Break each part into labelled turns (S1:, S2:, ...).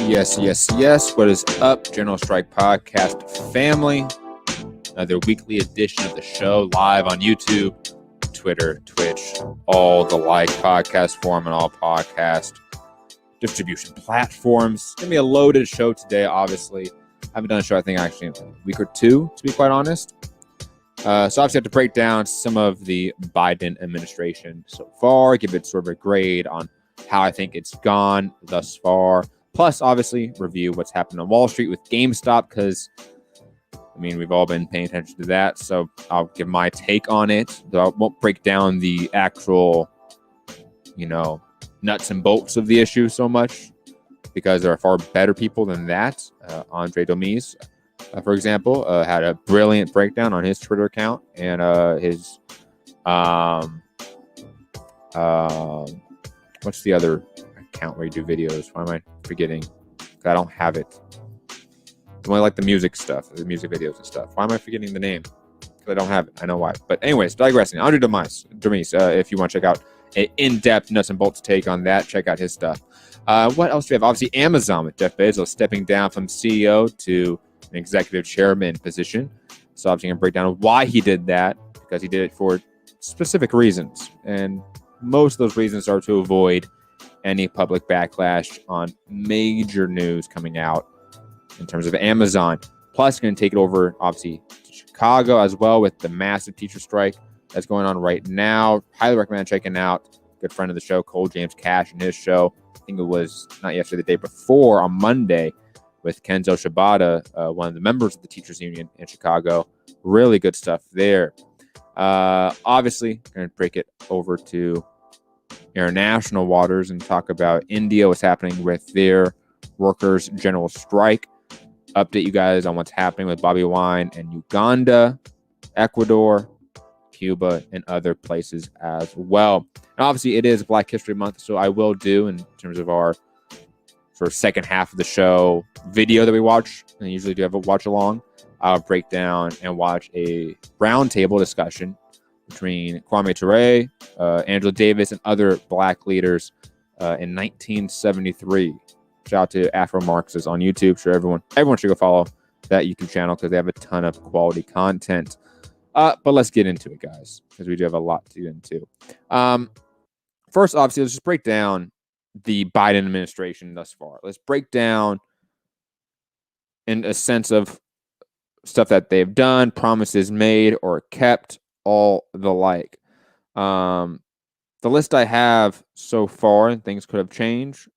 S1: Yes. What is up, General Strike Podcast family? Another weekly edition of the show live on YouTube, Twitter, Twitch, all the like podcast form and all podcast distribution platforms. It's going to be a loaded show today, obviously. I haven't done a show, I think, actually in a week or two, to be quite honest. So obviously I have to break down some of the Biden administration so far, give it sort of a grade on how I think it's gone thus far. Plus, obviously, review what's happened on Wall Street with GameStop, because, I mean, we've all been paying attention to that. So I'll give my take on it, though I won't break down the actual, nuts and bolts of the issue so much, because there are far better people than that. Andre Domise, for example, had a brilliant breakdown on his Twitter account, and his, what's the other account where you do videos? Why am I forgetting? I don't have it. It's only like the music stuff, the music videos and stuff. Why am I forgetting the name? Because I don't have it. I know why. But anyways, digressing. Andre Domise, if you want to check out an in-depth nuts and bolts take on that, check out his stuff. What else do we have? Obviously, Amazon with Jeff Bezos stepping down from CEO to an executive chairman position. So obviously, I'm going to break down why he did that, because he did it for specific reasons. And most of those reasons are to avoid any public backlash on major news coming out in terms of Amazon. Plus, going to take it over, obviously, to Chicago as well with the massive teacher strike that's going on right now. Highly recommend checking out good friend of the show, Cole James Cash, and his show. I think it was not yesterday, the day before, on Monday, with Kenzo Shibata, one of the members of the teachers union in Chicago. Really good stuff there. Obviously, going to break it over to international waters and talk about India, what's happening with their workers' general strike. Update you guys on what's happening with Bobby Wine and Uganda, Ecuador, Cuba, and other places as well. And obviously, it is Black History Month, so I will do, in terms of our sort of second half of the show video that we watch, and I usually do have a watch along, I'll break down and watch a roundtable discussion between Kwame Ture, Angela Davis, and other Black leaders in 1973. Shout out to Afro Marxists on YouTube. Sure, everyone should go follow that YouTube channel, because they have a ton of quality content. But let's get into it, guys, because we do have a lot to get into. First, obviously, let's just break down the Biden administration thus far. Let's break down in a sense of stuff that they've done, promises made or kept, all the like. The list I have so far, and things could have changed.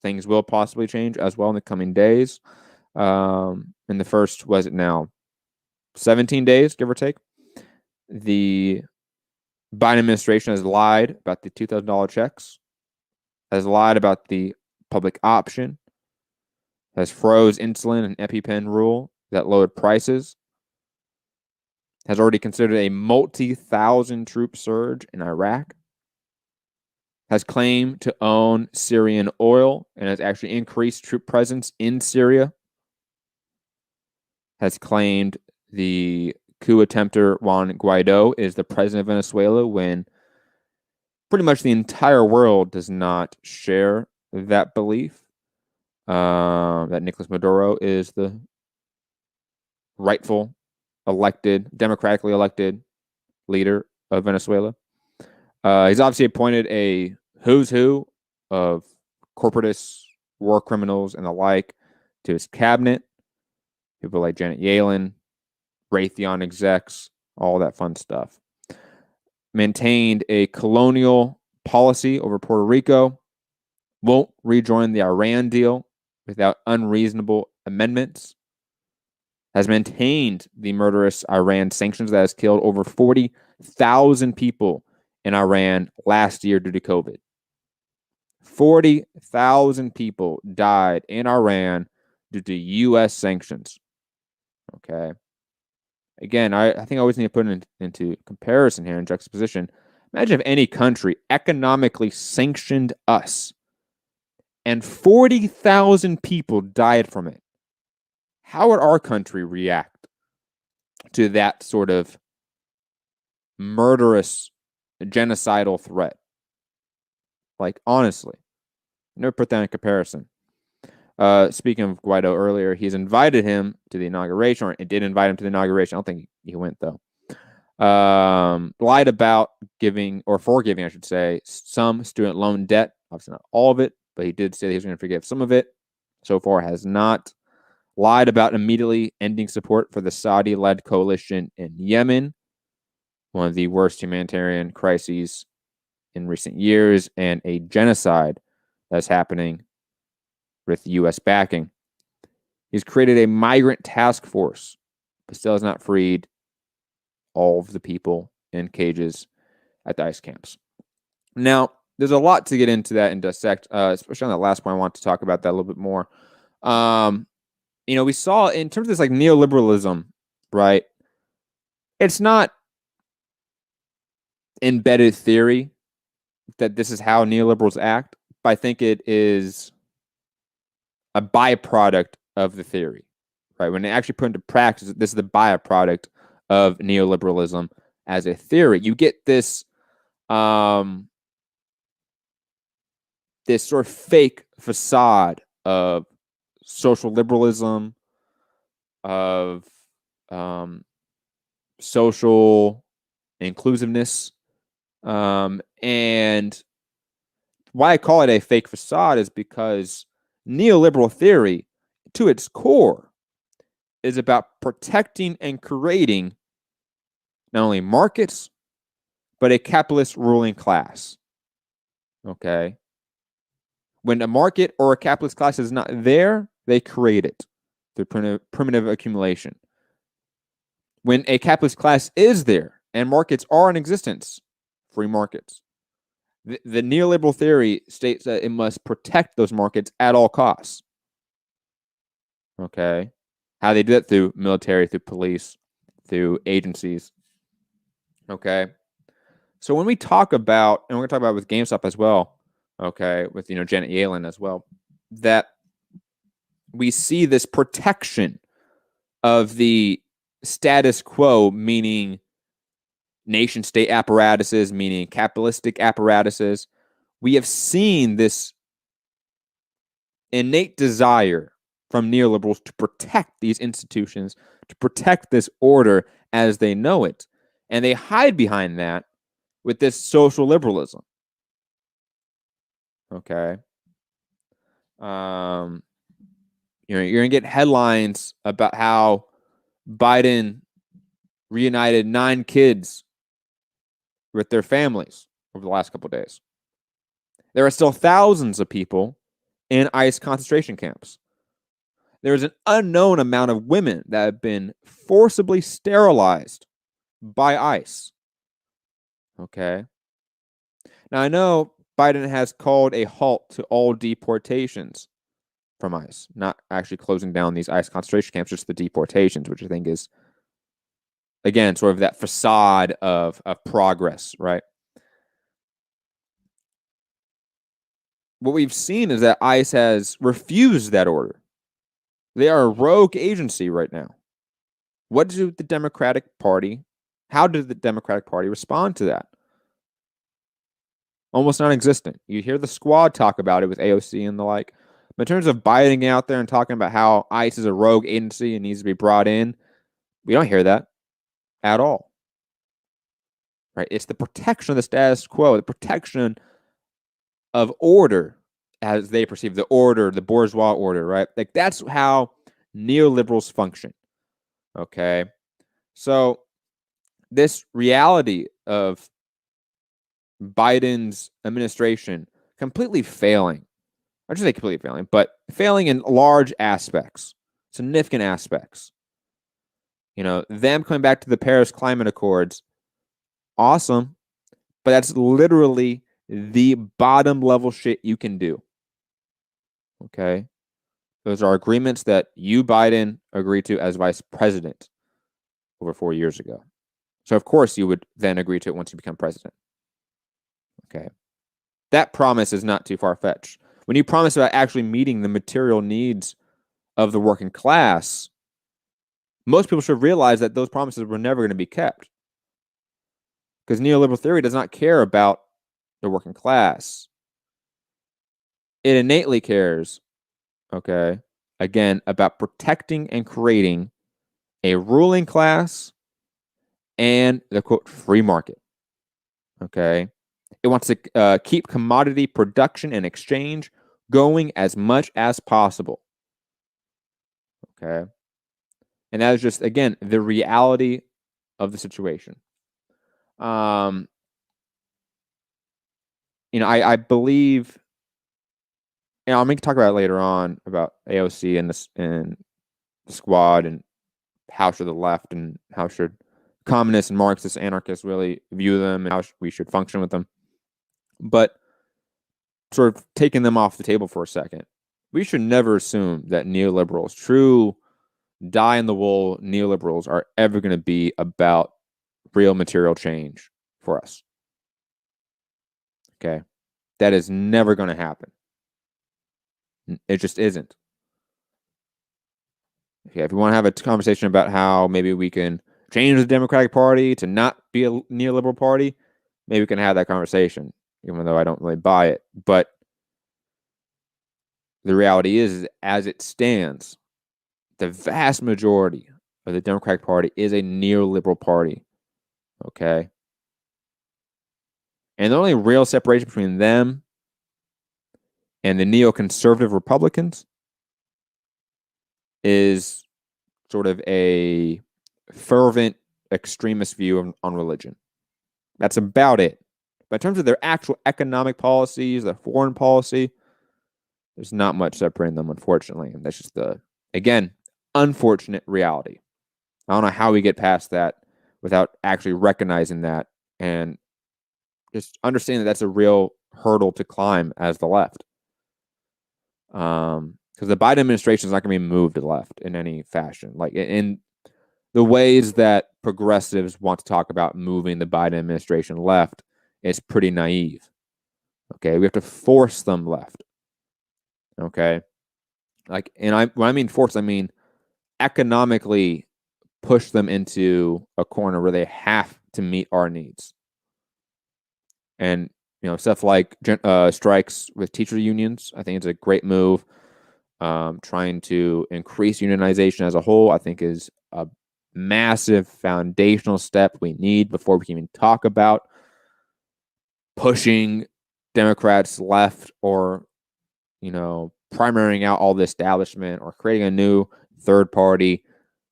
S1: Things will possibly change as well in the coming days. In the first, was it now 17 days, give or take, the Biden administration has lied about the $2,000 checks, has lied about the public option, has froze insulin and EpiPen rule that lowered prices, has already considered a multi-thousand troop surge in Iraq, has claimed to own Syrian oil and has actually increased troop presence in Syria, has claimed the coup attempter Juan Guaido is the president of Venezuela, when pretty much the entire world does not share that belief, that Nicolas Maduro is the rightful democratically elected leader of Venezuela. He's obviously appointed a who's who of corporatists, war criminals, and the like to his cabinet. People like Janet Yellen, Raytheon execs, all that fun stuff. Maintained a colonial policy over Puerto Rico. Won't rejoin the Iran deal without unreasonable amendments. Has maintained the murderous Iran sanctions that has killed over 40,000 people in Iran last year due to COVID. 40,000 people died in Iran due to U.S. sanctions. Okay. Again, I think I always need to put it into comparison here, in juxtaposition. Imagine if any country economically sanctioned us and 40,000 people died from it. How would our country react to that sort of murderous, genocidal threat? Like, honestly, I never put that in comparison. Speaking of Guaido earlier, he's invited him to the inauguration, or it did invite him to the inauguration. I don't think he went, though. Lied about giving, or forgiving, I should say, some student loan debt. Obviously not all of it, but he did say that he was going to forgive some of it. So far has not. Lied about immediately ending support for the Saudi-led coalition in Yemen, one of the worst humanitarian crises in recent years, and a genocide that's happening with U.S. backing. He's created a migrant task force, but still has not freed all of the people in cages at the ICE camps. Now, there's a lot to get into that and dissect, especially on that last point. I want to talk about that a little bit more. We saw in terms of this like neoliberalism, right? It's not embedded theory that this is how neoliberals act, but I think it is a byproduct of the theory, right? When they actually put into practice, this is the byproduct of neoliberalism as a theory. You get this, this sort of fake facade of social liberalism, of social inclusiveness, and why I call it a fake facade is because neoliberal theory, to its core, is about protecting and creating not only markets, but a capitalist ruling class. Okay? When a market or a capitalist class is not there, they create it through primitive accumulation. When a capitalist class is there and markets are in existence, free markets, the neoliberal theory states that it must protect those markets at all costs. Okay? How they do that through military, through police, through agencies. Okay? So when we talk about, and we're going to talk about with GameStop as well, okay, with, Janet Yellen as well, that we see this protection of the status quo, meaning nation state apparatuses, meaning capitalistic apparatuses. We have seen this innate desire from neoliberals to protect these institutions, to protect this order as they know it. And they hide behind that with this social liberalism. Okay. You're going to get headlines about how Biden reunited 9 kids with their families over the last couple of days. There are still thousands of people in ICE concentration camps. There is an unknown amount of women that have been forcibly sterilized by ICE. Okay. Now, I know Biden has called a halt to all deportations from ICE, not actually closing down these ICE concentration camps, just the deportations, which I think is, again, sort of that facade of progress, right? What we've seen is that ICE has refused that order. They are a rogue agency right now. What did the Democratic Party, how did the Democratic Party respond to that? Almost non-existent. You hear the squad talk about it with AOC and the like. But in terms of Biden out there and talking about how ICE is a rogue agency and needs to be brought in, we don't hear that at all. Right? It's the protection of the status quo, the protection of order as they perceive the order, the bourgeois order, right? Like that's how neoliberals function. Okay. So this reality of Biden's administration completely failing, I should say completely failing, but failing in large aspects, significant aspects. Them coming back to the Paris Climate Accords, awesome, but that's literally the bottom level shit you can do. Okay. Those are agreements that you, Biden, agreed to as vice president over 4 years ago. So, of course, you would then agree to it once you become president. Okay. That promise is not too far-fetched. When you promise about actually meeting the material needs of the working class, most people should realize that those promises were never going to be kept. Because neoliberal theory does not care about the working class. It innately cares, okay, again, about protecting and creating a ruling class and the quote free market. Okay. It wants to keep commodity production and exchange going as much as possible. Okay. And that is just, again, the reality of the situation. I believe, I'm going to talk about it later on about AOC and the squad and how should the left and how should communists and Marxists, anarchists really view them and how we should function with them. But sort of taking them off the table for a second, we should never assume that neoliberals, true die-in-the-wool neoliberals, are ever going to be about real material change for us. Okay? That is never going to happen. It just isn't. Okay, if we want to have a conversation about how maybe we can change the Democratic Party to not be a neoliberal party, maybe we can have that conversation, even though I don't really buy it. But the reality is, as it stands, the vast majority of the Democratic Party is a neoliberal party. Okay? And the only real separation between them and the neoconservative Republicans is sort of a fervent extremist view on religion. That's about it. But in terms of their actual economic policies, their foreign policy, there's not much separating them, unfortunately. And that's just the, again, unfortunate reality. I don't know how we get past that without actually recognizing that and just understanding that that's a real hurdle to climb as the left. Because the Biden administration is not going to be moved to the left in any fashion. Like in the ways that progressives want to talk about moving the Biden administration left, it's pretty naive. Okay, we have to force them left. Okay, when I mean force, I mean economically push them into a corner where they have to meet our needs. And stuff like strikes with teacher unions, I think it's a great move. Trying to increase unionization as a whole, I think, is a massive foundational step we need before we can even talk about pushing Democrats left or, primarying out all the establishment or creating a new third party.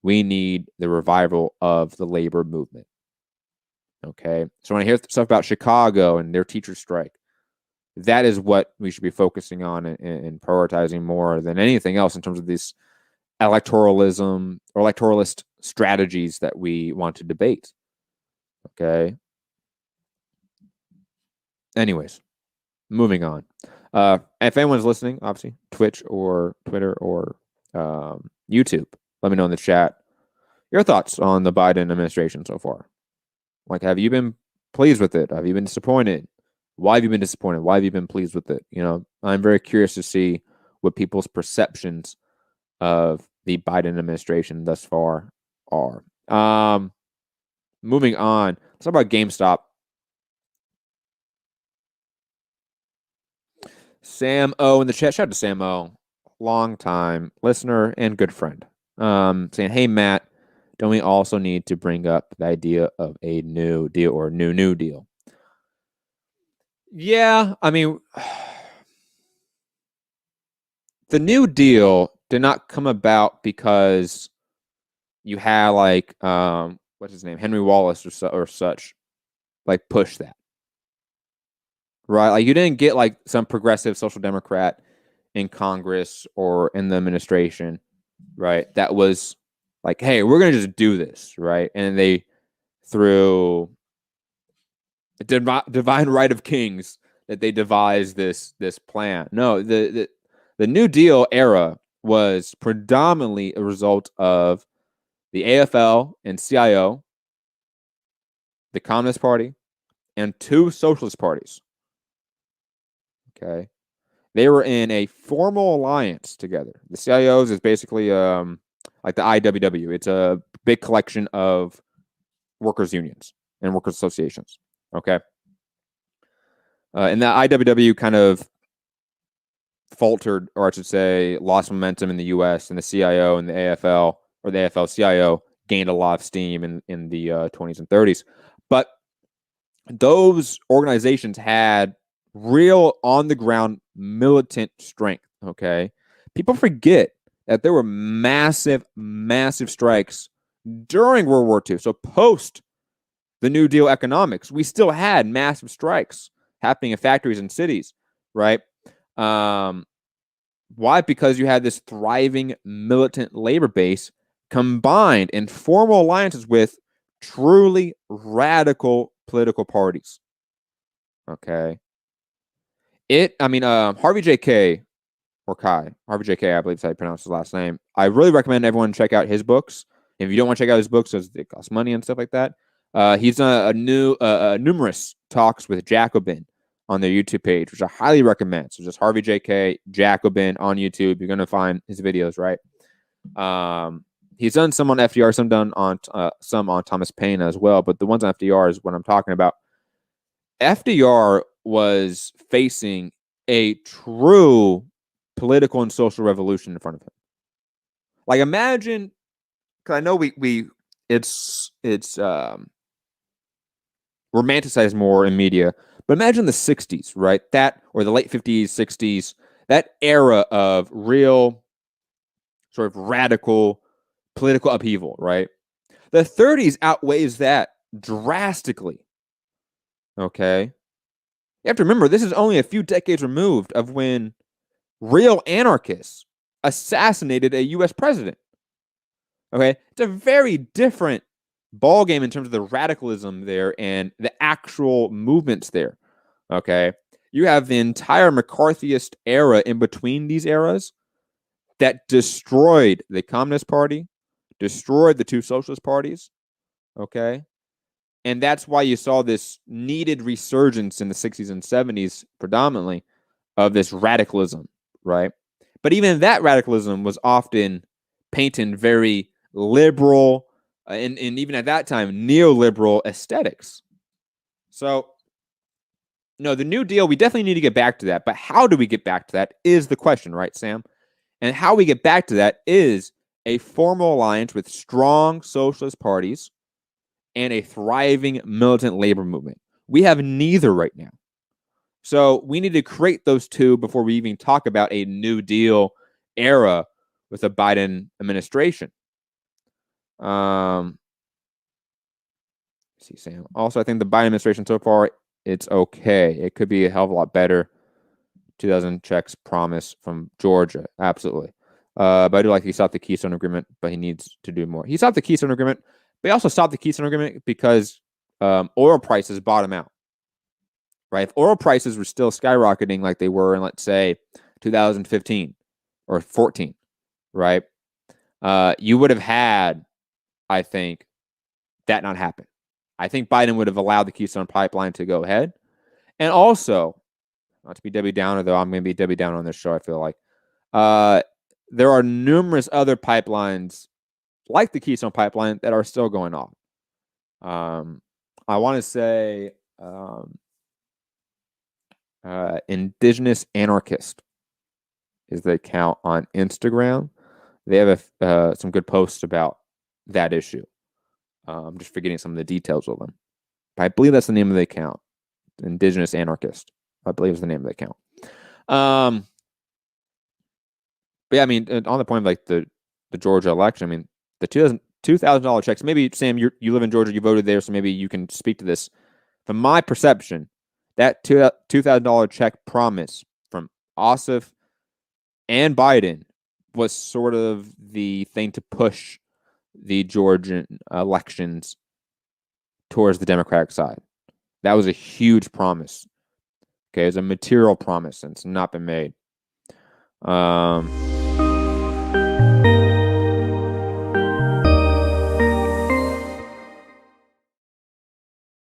S1: We need the revival of the labor movement. Okay. So when I hear stuff about Chicago and their teacher strike, that is what we should be focusing on and prioritizing more than anything else in terms of these electoralism or electoralist strategies that we want to debate. Okay. Anyways, moving on. If anyone's listening, obviously, Twitch or Twitter or YouTube, let me know in the chat your thoughts on the Biden administration so far. Like, have you been pleased with it? Have you been disappointed? Why have you been disappointed? Why have you been pleased with it? I'm very curious to see what people's perceptions of the Biden administration thus far are. Moving on, let's talk about GameStop. Sam O in the chat. Shout out to Sam O, long time listener and good friend. Saying, hey, Matt, don't we also need to bring up the idea of a new deal or new deal? Yeah, I mean, the New Deal did not come about because you had what's his name, Henry Wallace or such, like push that, right? Like you didn't get like some progressive social democrat in Congress or in the administration, right? That was like, hey, we're gonna just do this, right? And they through the divine right of kings that they devised this plan. No, the New Deal era was predominantly a result of the AFL and CIO, the Communist Party, and two socialist parties. Okay. They were in a formal alliance together. The CIOs is basically like the IWW. It's a big collection of workers' unions and workers' associations. Okay. And the IWW kind of faltered, or I should say, lost momentum in the U.S. and the CIO and the AFL, or the AFL-CIO, gained a lot of steam in the 20s and 30s. But those organizations had real on-the-ground militant strength, okay? People forget that there were massive, massive strikes during World War II. So post the New Deal economics, we still had massive strikes happening in factories and cities, right? Why? Because you had this thriving militant labor base combined in formal alliances with truly radical political parties. Okay. Harvey J.K. or Harvey J.K., I believe is how you pronounce his last name. I really recommend everyone check out his books. If you don't want to check out his books because it costs money and stuff like that, he's done numerous talks with Jacobin on their YouTube page, which I highly recommend. So just Harvey J.K. Jacobin on YouTube. You're going to find his videos, right? He's done some on FDR, some on Thomas Paine as well. But the ones on FDR is what I'm talking about. FDR was facing a true political and social revolution in front of him. Like, imagine, because I know it's romanticized more in media, but imagine the 60s, right? That, or the late 50s, 60s, that era of real sort of radical political upheaval, right? The 30s outweighs that drastically. Okay. You have to remember, this is only a few decades removed of when real anarchists assassinated a U.S. president. Okay. It's a very different ballgame in terms of the radicalism there and the actual movements there. Okay. You have the entire McCarthyist era in between these eras that destroyed the Communist Party, destroyed the two socialist parties. Okay. And that's why you saw this needed resurgence in the 60s and 70s predominantly of this radicalism, right? But even that radicalism was often painted very liberal and even at that time, neoliberal aesthetics. So, no, the New Deal, we definitely need to get back to that. But how do we get back to that is the question, right, Sam? And how we get back to that is a formal alliance with strong socialist parties and a thriving militant labor movement. We have neither right now. So we need to create those two before we even talk about a New Deal era with a Biden administration. See, Sam. Also, I think the Biden administration so far, it's okay. It could be a hell of a lot better. 2,000 checks promise from Georgia. Absolutely. But I do like he stopped the Keystone Agreement, but he needs to do more. He stopped the Keystone Agreement, but he also stopped the Keystone Agreement because oil prices bottom out. Right? If oil prices were still skyrocketing like they were in, let's say, 2015 or 14, right? You would have had, I think, that not happen. I think Biden would have allowed the Keystone Pipeline to go ahead. And also, not to be Debbie Downer, though I'm going to be Debbie Downer on this show, I feel like. There are numerous other pipelines like the Keystone Pipeline that are still going on. I want to say Indigenous Anarchist is the account on Instagram. They have some good posts about that issue. I'm just forgetting some of the details of them. But I believe that's the name of the account. Indigenous Anarchist, I believe is the name of the account. But yeah, I mean, on the point of like the Georgia election, I mean, the $2,000 checks. Maybe Sam, you live in Georgia, you voted there, so maybe you can speak to this. From my perception, that $2,000 check promise from Ossoff and Biden was sort of the thing to push the Georgian elections towards the Democratic side. That was a huge promise. Okay, it was a material promise, and it's not been made.